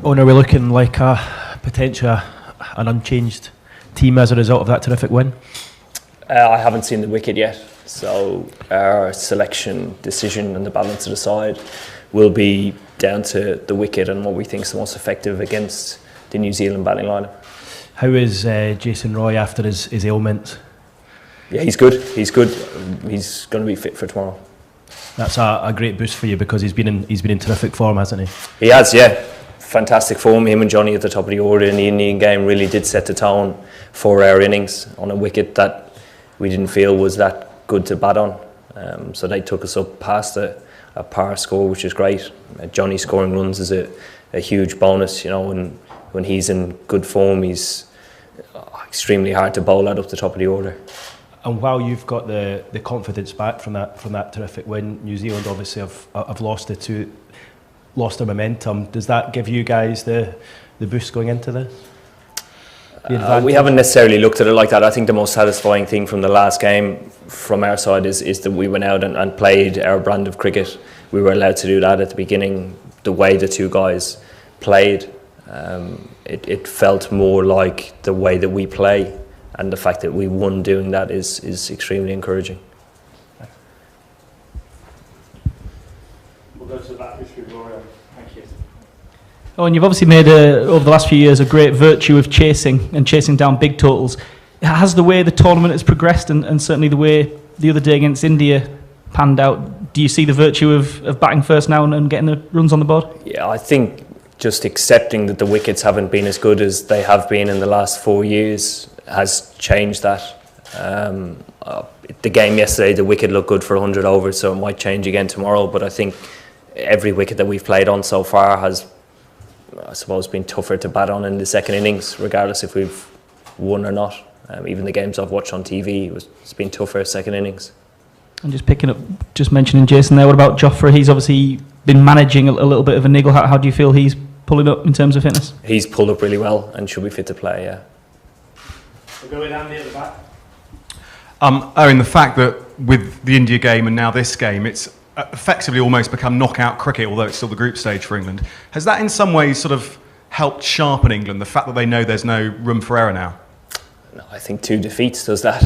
Owen, are we looking like a potential an unchanged team as a result of that terrific win? I haven't seen the wicket yet, so our selection decision and the balance of the side will be down to the wicket and what we think is the most effective against the New Zealand batting lineup. How is Jason Roy after his ailments? Yeah, he's good. He's good. He's going to be fit for tomorrow. That's a great boost for you because he's been in terrific form, hasn't he? He has, yeah. Fantastic form. Him and Johnny at the top of the order in the Indian game really did set the tone for our innings on a wicket that we didn't feel was that good to bat on. So they took us up past a par score, which is great. Johnny scoring runs is a huge bonus. You know, when he's in good form, he's extremely hard to bowl at up the top of the order. And while you've got the confidence back from that terrific win, New Zealand obviously have lost their momentum. Does that give you guys the boost going into this? We haven't necessarily looked at it like that. I think the most satisfying thing from the last game from our side is that we went out and played our brand of cricket. We were allowed to do that at the beginning. The way the two guys played, it felt more like the way that we play, and the fact that we won doing that is extremely encouraging. We'll go to the back history of Gloria. Thank you. Oh, and you've obviously made over the last few years a great virtue of chasing down big totals. Has the way the tournament has progressed and certainly the way the other day against India panned out, do you see the virtue of batting first now and getting the runs on the board? Yeah, I think just accepting that the wickets haven't been as good as they have been in the last 4 years has changed that. The game yesterday, the wicket looked good for 100 overs, so it might change again tomorrow, but I think every wicket that we've played on so far has, I suppose, been tougher to bat on in the second innings, regardless if we've won or not. Even the games I've watched on TV, it's been tougher second innings. And just mentioning Jason there, what about Jofra? He's obviously been managing a little bit of a niggle. How do you feel he's pulling up in terms of fitness? He's pulled up really well and should be fit to play, yeah. We'll go with Andy at the back. Owen, the fact that with the India game and now this game, it's effectively almost become knockout cricket, although it's still the group stage for England. Has that in some ways sort of helped sharpen England, the fact that they know there's no room for error now? No, I think 2 defeats does that.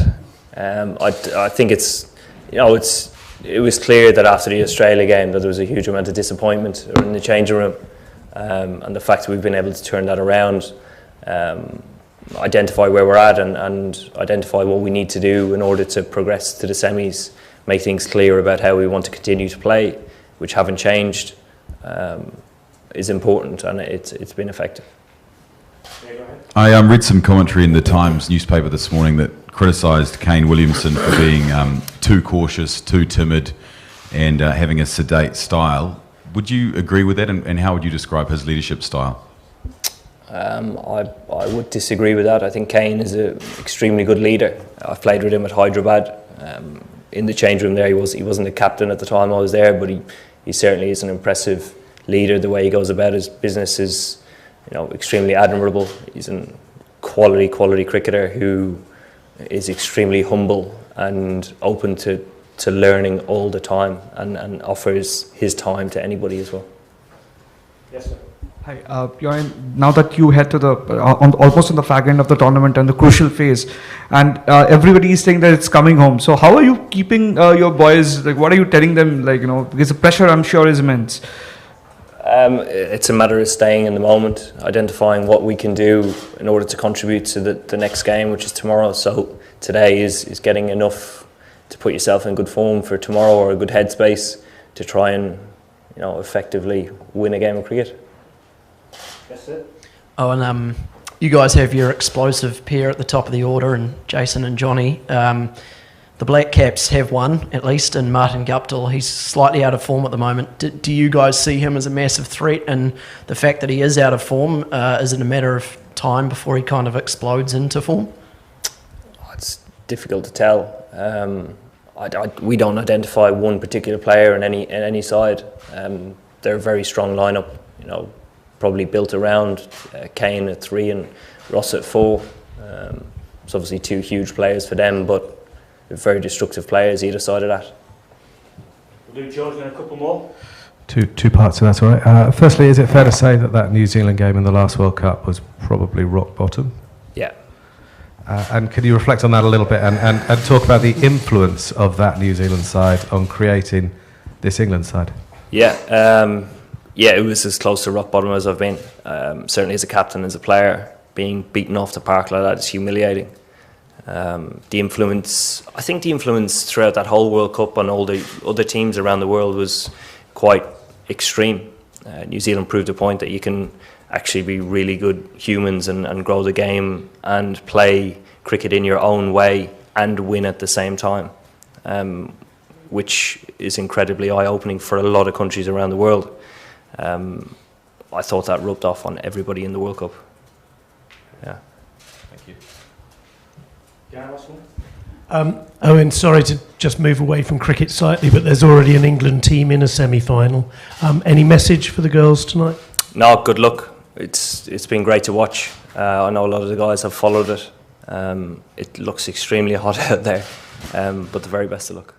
I think it was clear that after the Australia game that there was a huge amount of disappointment in the changing room, and the fact that we've been able to turn that around, identify where we're at and identify what we need to do in order to progress to the semis, make things clear about how we want to continue to play, which haven't changed, is important, and it's been effective. I read some commentary in the Times newspaper this morning that criticised Kane Williamson for being too cautious, too timid, and having a sedate style. Would you agree with that, and how would you describe his leadership style? I would disagree with that. I think Kane is an extremely good leader. I've played with him at Hyderabad. In the change room there, he wasn't the captain at the time I was there, but he certainly is an impressive leader. The way he goes about his business is, extremely admirable. He's a quality cricketer who is extremely humble and open to learning all the time and offers his time to anybody as well. Yes, sir. Hi, Eoin, now that you head to the almost on the fag end of the tournament and the crucial phase, and everybody is saying that it's coming home. So how are you keeping your boys? Like, what are you telling them? Because the pressure, I'm sure, is immense. It's a matter of staying in the moment, identifying what we can do in order to contribute to the next game, which is tomorrow. So today is getting enough to put yourself in good form for tomorrow, or a good headspace to try and effectively win a game of cricket. That's it. Oh, and you guys have your explosive pair at the top of the order, and Jason and Johnny. The Black Caps have one, at least, in Martin Guptill. He's slightly out of form at the moment. Do you guys see him as a massive threat? And the fact that he is out of form, is it a matter of time before he kind of explodes into form? It's difficult to tell. We don't identify one particular player in any side. They're a very strong lineup, probably built around Kane at 3 and Ross at 4. It's obviously 2 huge players for them, but very destructive players either side of that. We'll do George and a couple more. Two parts to that, all right. Firstly, is it fair to say that that New Zealand game in the last World Cup was probably rock bottom? Yeah. And could you reflect on that a little bit and talk about the influence of that New Zealand side on creating this England side? Yeah, it was as close to rock bottom as I've been. Certainly as a captain, as a player, being beaten off the park like that is humiliating. The influence throughout that whole World Cup on all the other teams around the world was quite extreme. New Zealand proved a point that you can actually be really good humans and grow the game and play cricket in your own way and win at the same time, which is incredibly eye-opening for a lot of countries around the world. I thought that rubbed off on everybody in the World Cup. Yeah. Thank you. Eoin, sorry to just move away from cricket slightly, but there's already an England team in a semi-final. Any message for the girls tonight? No, good luck. It's been great to watch. I know a lot of the guys have followed it. It looks extremely hot out there, but the very best of luck.